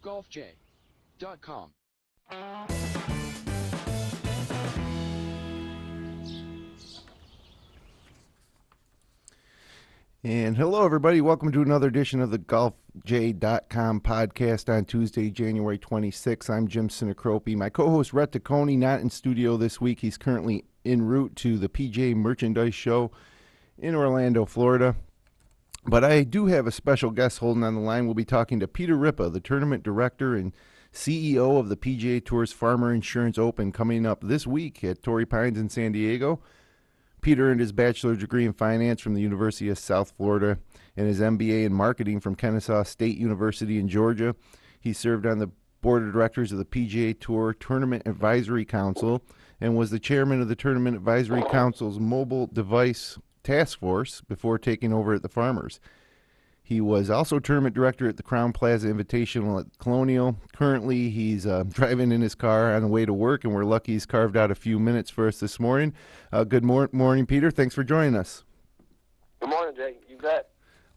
golfj.com. And hello, everybody. Welcome to another edition of the golfj.com podcast on Tuesday, January 26th. I'm Jim Sinacropi. My co-host, Rhett Taccone, not in studio this week. He's currently en route to the PGA Merchandise Show in Orlando, Florida. But I do have a special guest holding on the line. We'll be talking to Peter Ripa, the tournament director and CEO of the PGA Tour's Farmer Insurance Open, coming up this week at Torrey Pines in San Diego. Peter earned his bachelor's degree in finance from the University of South Florida and his MBA in marketing from Kennesaw State University in Georgia. He served on the board of directors of the PGA Tour Tournament Advisory Council and was the chairman of the Tournament Advisory Council's mobile device task force before taking over at the Farmers. He was also tournament director at the Crown Plaza Invitational at Colonial. Currently, he's driving in his car on the way to work, and we're lucky he's carved out a few minutes for us this morning. Good morning, Peter. Thanks for joining us. Good morning, Jay. You bet.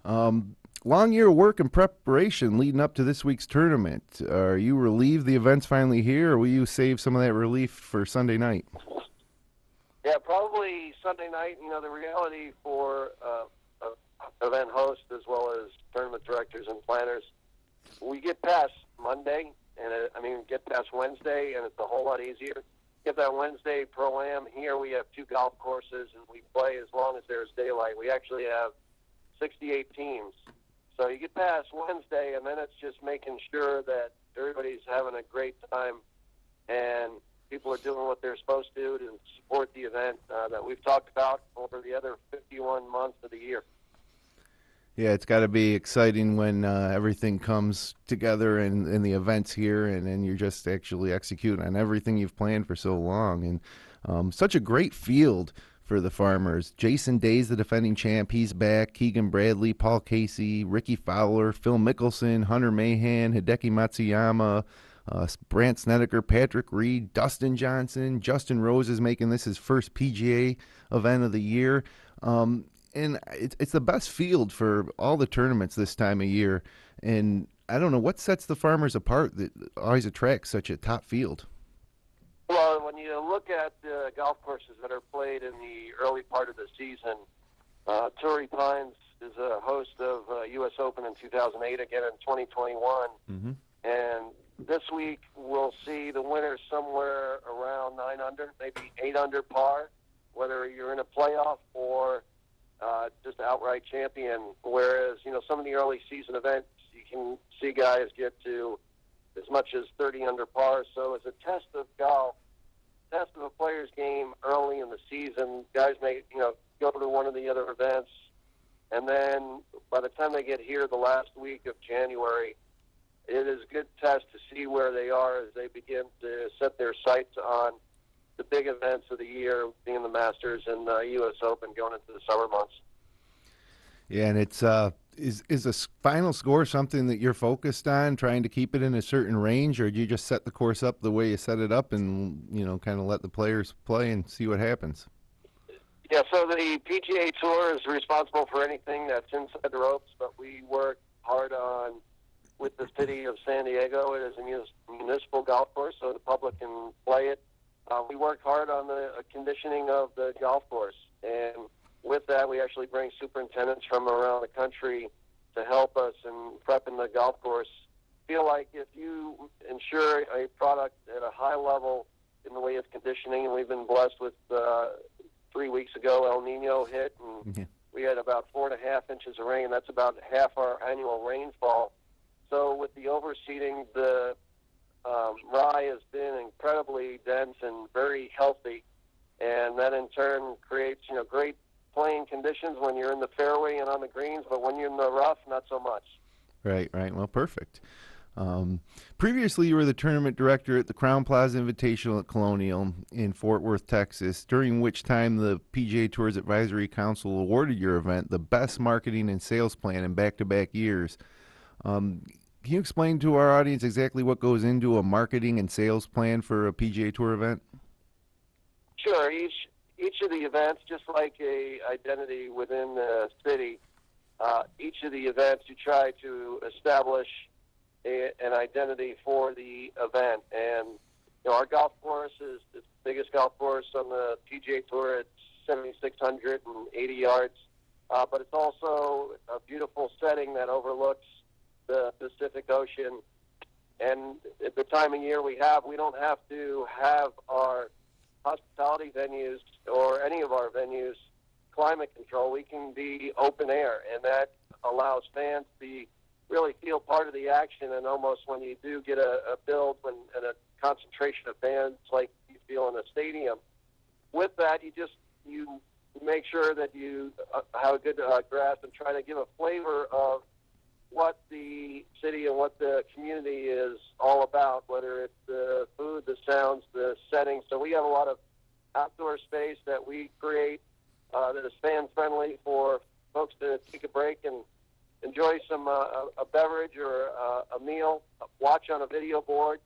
Long year of work and preparation leading up to this week's tournament. Are you relieved the event's finally here, or will you save some of that relief for Sunday night? Yeah, probably Sunday night. You know, the reality for event hosts as well as tournament directors and planners, we get past Monday, and get past Wednesday, and it's a whole lot easier. Get that Wednesday Pro-Am. Here we have 2 golf courses, and we play as long as there's daylight. We actually have 68 teams. So you get past Wednesday, and then it's just making sure that everybody's having a great time and people are doing what they're supposed to support the event that we've talked about over the other 51 months of the year. Yeah, it's got to be exciting when everything comes together and the event's here, and then you're just actually executing on everything you've planned for so long. And such a great field for the Farmers. Jason Day's the defending champ. He's back. Keegan Bradley, Paul Casey, Ricky Fowler, Phil Mickelson, Hunter Mahan, Hideki Matsuyama, Brandt Snedeker, Patrick Reed, Dustin Johnson. Justin Rose is making this his first PGA event of the year. And it's the best field for all the tournaments this time of year. And I don't know, what sets the Farmers apart that always attracts such a top field? Well, when you look at the golf courses that are played in the early part of the season, Torrey Pines is a host of U.S. Open in 2008, again in 2021. Mm-hmm. And this week we'll see the winners somewhere around 9 under, maybe 8 under par, whether you're in a playoff or just outright champion, whereas, you know, some of the early season events, you can see guys get to as much as 30 under par. So it's a test of golf, test of a player's game early in the season. Guys may, you know, go to one of the other events, and then by the time they get here the last week of January, it is a good test to see where they are as they begin to set their sights on the big events of the year, being the Masters and the U.S. Open going into the summer months. Yeah, and it's is the final score something that you're focused on, trying to keep it in a certain range, or do you just set the course up the way you set it up and, you know, kind of let the players play and see what happens? Yeah, so the PGA Tour is responsible for anything that's inside the ropes, but we work hard on, with the city of San Diego, it is a municipal golf course, so the public can play it. We work hard on the conditioning of the golf course, and with that, we actually bring superintendents from around the country to help us in prepping the golf course. Feel like if you ensure a product at a high level in the way of conditioning, and we've been blessed with 3 weeks ago, El Nino hit, and we had about 4.5 inches of rain. That's about half our annual rainfall. So with the overseeding, the rye has been incredibly dense and very healthy, and that in turn creates, you know, great playing conditions when you're in the fairway and on the greens, but when you're in the rough, not so much. Right. Well, perfect. Previously, you were the tournament director at the Crown Plaza Invitational at Colonial in Fort Worth, Texas, during which time the PGA Tour's Advisory Council awarded your event the best marketing and sales plan in back-to-back years. Can you explain to our audience exactly what goes into a marketing and sales plan for a PGA Tour event? Sure. Each of the events, just like a identity within the city, each of the events you try to establish an identity for the event. And our golf course is the biggest golf course on the PGA Tour. It's 7,680 yards, but it's also a beautiful setting that overlooks the Pacific Ocean. And at the time of year we don't have to have our hospitality venues or any of our venues climate control. We can be open air, and that allows fans to really feel part of the action. And almost when you do get a build and a concentration of fans like you feel in a stadium, with that you make sure that you have a good grasp and try to give a flavor of what the city and what the community is all about, whether it's the food, the sounds, the settings. So we have a lot of outdoor space that we create that is fan-friendly for folks to take a break and enjoy some a beverage or a meal, watch on a video board,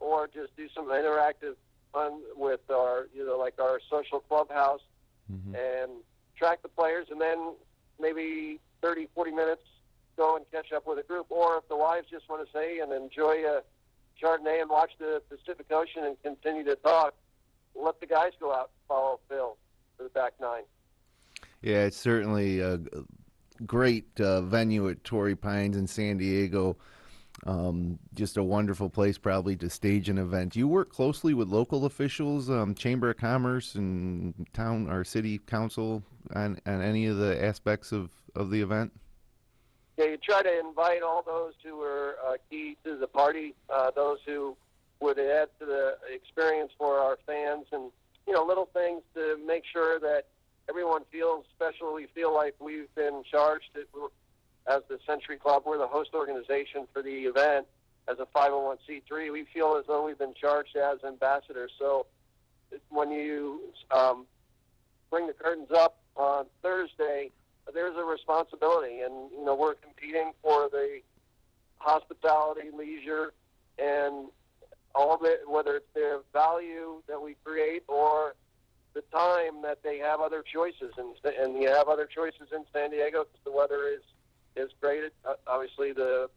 or just do some interactive fun with our, like our social clubhouse, and track the players, and then maybe 30, 40 minutes go and catch up with a group. Or if the wives just want to stay and enjoy a Chardonnay and watch the Pacific Ocean and continue to talk, let the guys go out and follow Phil to the back nine. Yeah, it's certainly a great venue at Torrey Pines in San Diego. Just a wonderful place probably to stage an event. You work closely with local officials, Chamber of Commerce and town or city council on any of the aspects of the event? Yeah, you try to invite all those who are key to the party, those who would add to the experience for our fans, and little things to make sure that everyone feels special. We feel like we've been charged as the Century Club. We're the host organization for the event as a 501c3. We feel as though we've been charged as ambassadors. So when you bring the curtains up on Thursday, there's a responsibility, and we're competing for the hospitality, leisure, and all of it, whether it's their value that we create or the time that they have other choices. And you have other choices in San Diego because the weather is great. Obviously, the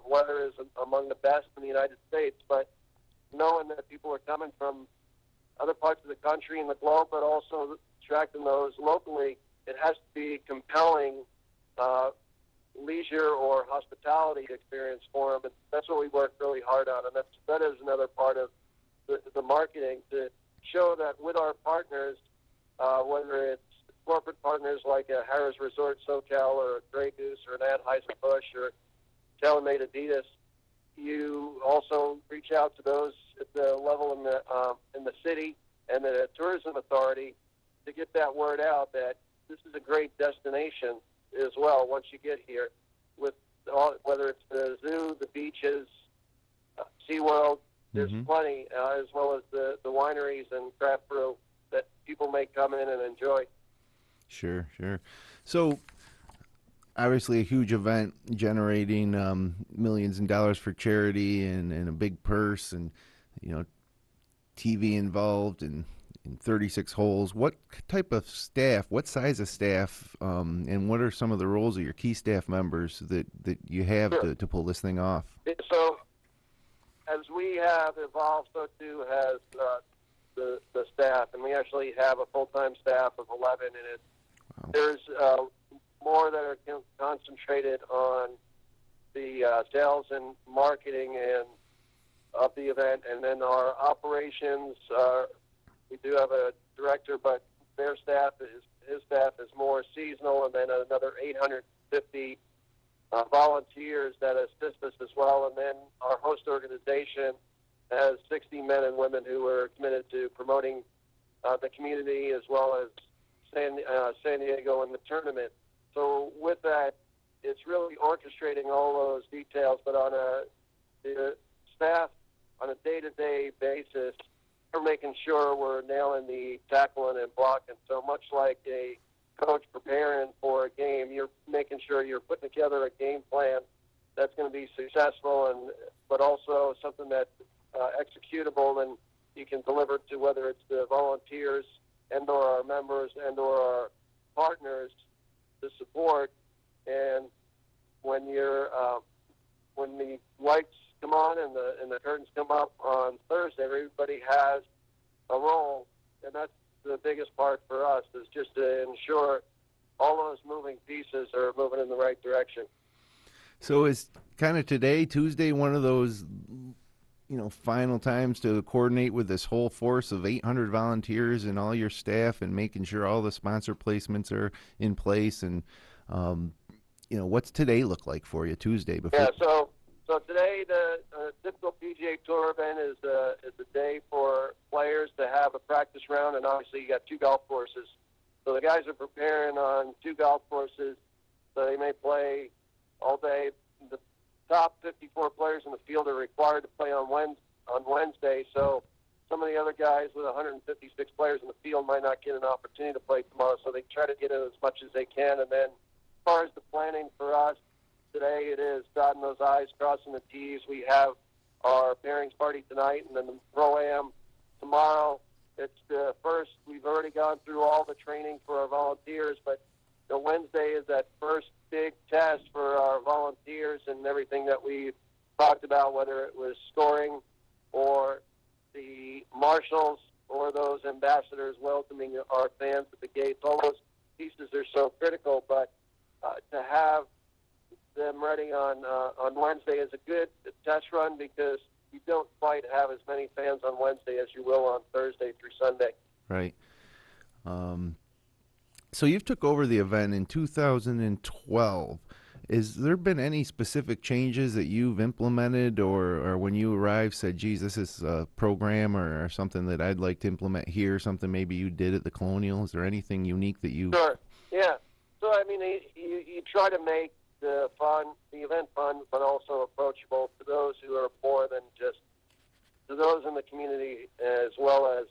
weather is among the best in the United States, but knowing that people are coming from other parts of the country and the globe, but also attracting those locally, it has to be compelling leisure or hospitality experience for them. And that's what we work really hard on. And that is another part of the marketing, to show that with our partners, whether it's corporate partners like a Harrah's Resort SoCal or a Grey Goose or an Anheuser-Busch or TaylorMade Adidas, you also reach out to those at the level in the city and the tourism authority to get that word out that this is a great destination as well once you get here, with whether it's the zoo, the beaches, SeaWorld. There's plenty, as well as the wineries and craft brew that people may come in and enjoy. Sure. So, obviously a huge event generating millions of dollars for charity and a big purse and, TV involved and 36 holes. What type of staff, what size of staff, and what are some of the roles of your key staff members that you have to pull this thing off? So, as we have evolved, so too has the staff, and we actually have a full-time staff of 11 in it. Wow. There's more that are concentrated on the sales and marketing and of the event, and then our operations. We do have a director, but his staff is more seasonal, and then another 850 volunteers that assist us as well. And then our host organization has 60 men and women who are committed to promoting the community as well as San Diego and the tournament. So with that, it's really orchestrating all those details, but on the staff on a day-to-day basis, we're making sure we're nailing the tackling and blocking. So much like a coach preparing for a game, you're making sure you're putting together a game plan that's going to be successful, but also something that's executable and you can deliver to, whether it's the volunteers and or our members and or our partners to support. And when the lights come up on Thursday, everybody has a role, and that's the biggest part for us, is just to ensure all those moving pieces are moving in the right direction. So is kind of today, Tuesday, one of those final times to coordinate with this whole force of 800 volunteers and all your staff and making sure all the sponsor placements are in place? And what's today look like for you, Tuesday? Yeah, so today the typical PGA Tour event is a day for players to have a practice round, and obviously you got 2 golf courses. So the guys are preparing on 2 golf courses, so they may play all day. The top 54 players in the field are required to play on Wednesday, so some of the other guys with 156 players in the field might not get an opportunity to play tomorrow, so they try to get in as much as they can. And then as far as the planning for us, today it is dotting those I's, crossing the T's. We have our pairings party tonight, and then the Pro-Am tomorrow. It's the first. We've already gone through all the training for our volunteers, but the Wednesday is that first big test for our volunteers and everything that we've talked about, whether it was scoring or the marshals or those ambassadors welcoming our fans at the gates. All those pieces are so critical, but to have them ready on Wednesday is a good test run, because you don't quite have as many fans on Wednesday as you will on Thursday through Sunday. Right. So you've took over the event in 2012. Is there been any specific changes that you've implemented, or when you arrived said, geez, this is a program or something that I'd like to implement here, something maybe you did at the Colonial? Is there anything unique that you... Sure, yeah. So, I mean, you try to make the event fun, but also approachable to those who are more than just, to those in the community as well as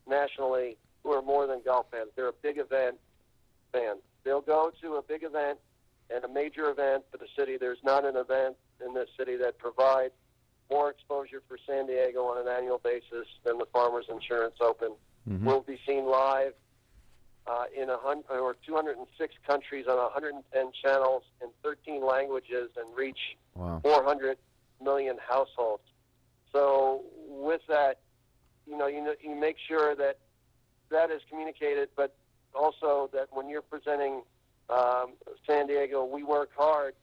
nationally who are more than golf fans. They're a big event fan. They'll go to a big event and a major event for the city. There's not an event in this city that provides more exposure for San Diego on an annual basis than the Farmers Insurance Open. Mm-hmm. We'll be seen live in 206 countries on 110 channels in 13 languages and reach 400 million households. So with that, you make sure that is communicated, but also that when you're presenting San Diego, we work hard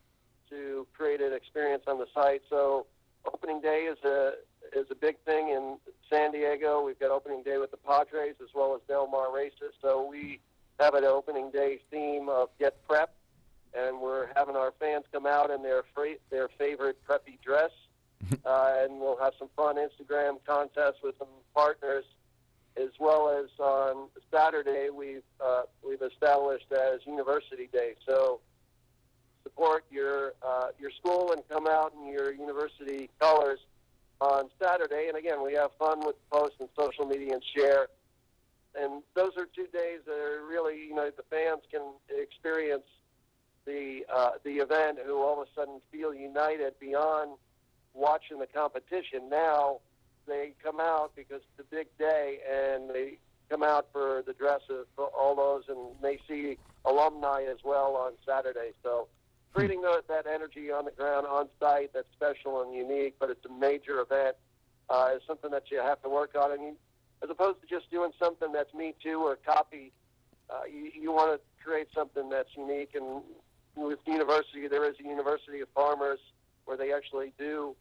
to create an experience on the site. So opening day is a big thing in San Diego. We've got opening day with the Padres as well as Del Mar races. So we have an opening day theme of Get Prep, and we're having our fans come out in their favorite preppy dress, and we'll have some fun Instagram contests with some partners, as well as on Saturday we've established as University Day. So support your school and come out in your university colors on Saturday. And again, we have fun with posts and social media and share. And those are 2 days that are really, the fans can experience the event, who all of a sudden feel united beyond watching the competition. Now they come out because it's a big day, and they come out for the dress of all those, and they see alumni as well on Saturday. So creating that energy on the ground, on site, that's special and unique, but it's a major event, is something that you have to work on. I mean, as opposed to just doing something that's me too or copy, you want to create something that's unique. And with university, there is a University of Farmers where they actually do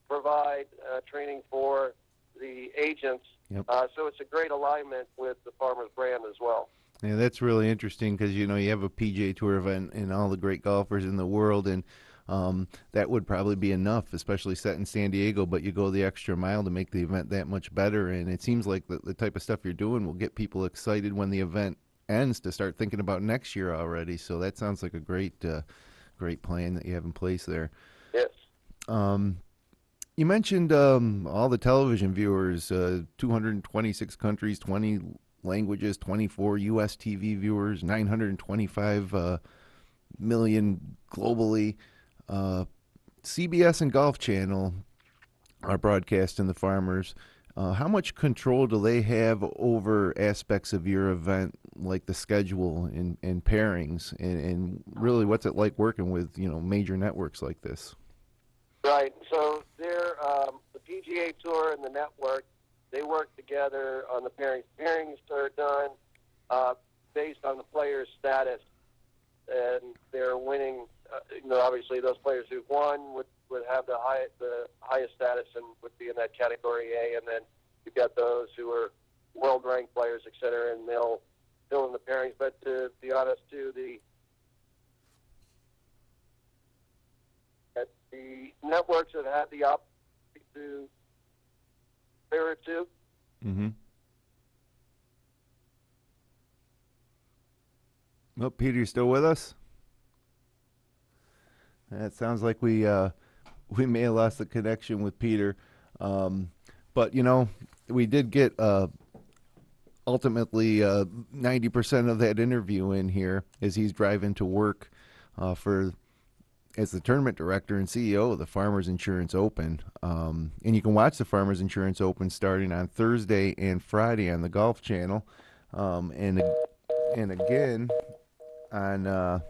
provide training for the agents. Yep. So it's a great alignment with the Farmers brand as well. Yeah, that's really interesting, because you have a PGA Tour event and all the great golfers in the world, and that would probably be enough, especially set in San Diego, but you go the extra mile to make the event that much better. And it seems like the type of stuff you're doing will get people excited when the event ends to start thinking about next year already. So that sounds like a great plan that you have in place there. Yes. You mentioned all the television viewers, 226 countries, 20 languages, 24 U.S. TV viewers, 925 million globally. CBS and Golf Channel are broadcasting the Farmers. How much control do they have over aspects of your event, like the schedule and pairings, and really what's it like working with major networks like this? Right. So the PGA Tour and the network, they work together on the pairings. Pairings are done based on the player's status, and they're winning. Obviously, those players who've won would have the highest status and would be in that category A, and then you've got those who are world-ranked players, et cetera, and they'll fill in the pairings. But to be honest, too, the networks have had the opportunity to pair it to. Mm-hmm. Oh, Peter, you still with us? It sounds like we may have lost the connection with Peter, but we did get ultimately 90% of that interview in here as he's driving to work as the tournament director and CEO of the Farmers Insurance Open. And you can watch the Farmers Insurance Open starting on Thursday and Friday on the Golf Channel, and again on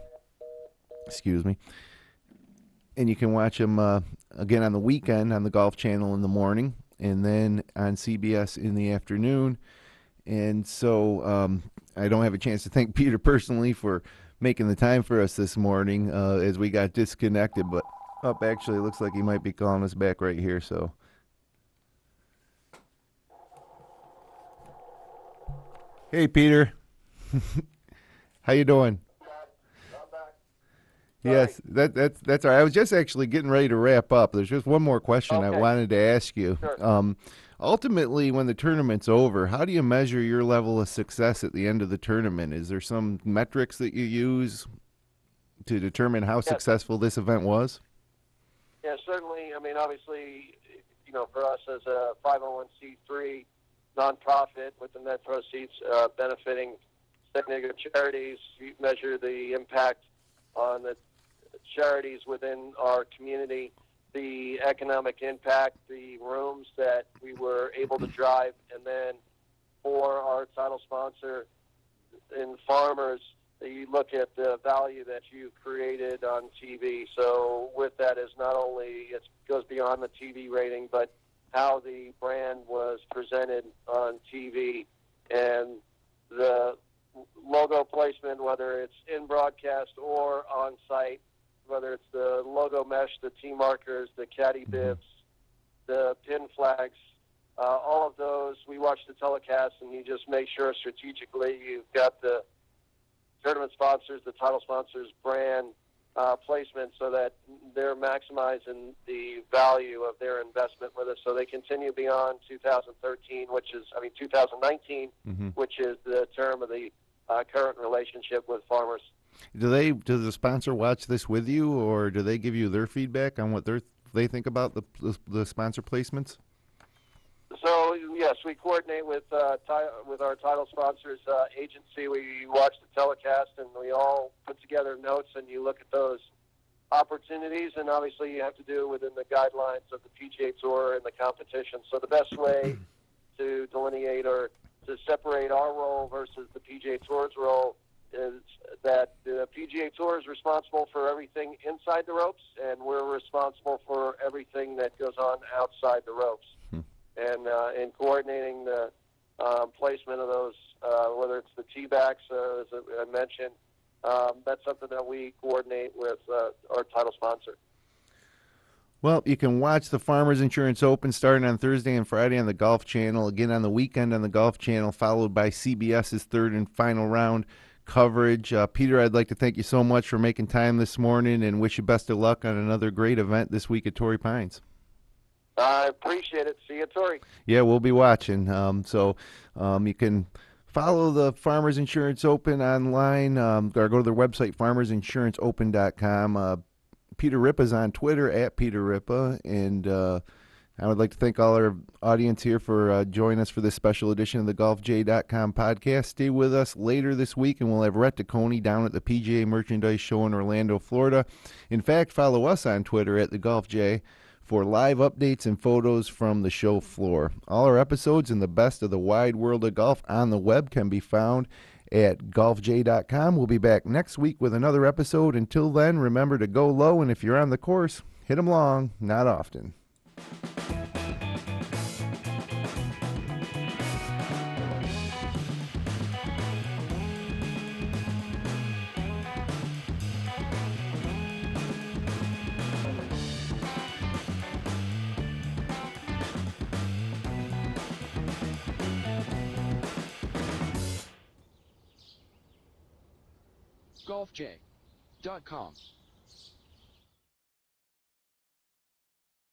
excuse me. And you can watch them again on the weekend on the Golf Channel in the morning, and then on CBS in the afternoon. And so I don't have a chance to thank Peter personally for making the time for us this morning as we got disconnected. But actually, it looks like he might be calling us back right here. So, hey, Peter, how you doing? Yes, that's all right. I was just actually getting ready to wrap up. There's just one more question I wanted to ask you. Sure. Ultimately, when the tournament's over, how do you measure your level of success at the end of the tournament? Is there some metrics that you use to determine how successful this event was? Yeah, certainly. I mean, obviously, for us as a 501c3 nonprofit with the net proceeds benefiting significant charities, you measure the impact on the charities within our community, the economic impact, the rooms that we were able to drive, and then for our title sponsor in Farmers, you look at the value that you created on TV. So with that is not only, it goes beyond the TV rating, but how the brand was presented on TV and the logo placement, whether it's in broadcast or on site, whether it's the logo mesh, the tee markers, the caddy bibs, the pin flags, all of those. We watch the telecast, and you just make sure strategically you've got the tournament sponsors, the title sponsors, brand placement so that they're maximizing the value of their investment with us so they continue beyond 2019, which is the term of the current relationship with Farmers. Does the sponsor watch this with you, or do they give you their feedback on what they think about the sponsor placements? So yes, we coordinate with our title sponsors agency. We watch the telecast, and we all put together notes, and you look at those opportunities, and obviously you have to do it within the guidelines of the PGA Tour and the competition. So the best way to delineate or to separate our role versus the PGA Tour's role is that the PGA Tour is responsible for everything inside the ropes, and we're responsible for everything that goes on outside the ropes. And in coordinating the placement of those, whether it's the tee backs, as I mentioned, that's something that we coordinate with our title sponsor. Well, you can watch the Farmers Insurance Open starting on Thursday and Friday on the Golf Channel, again on the weekend on the Golf Channel, followed by CBS's third and final round coverage. Peter, I'd like to thank you so much for making time this morning and wish you best of luck on another great event this week at Torrey Pines. I appreciate it. See you, Torrey. Yeah, we'll be watching. So you can follow the Farmers Insurance Open online or go to their website, farmersinsuranceopen.com. Peter Ripa's on Twitter at Peter Ripa, and I would like to thank all our audience here for joining us for this special edition of the GolfJ.com podcast. Stay with us later this week, and we'll have Rhett DeConey down at the PGA Merchandise Show in Orlando, Florida. In fact, follow us on Twitter at the GolfJ for live updates and photos from the show floor. All our episodes and the best of the wide world of golf on the web can be found at golfj.com. We'll be back next week with another episode. Until then, remember to go low, and if you're on the course, hit 'em long, not often. golfj.com.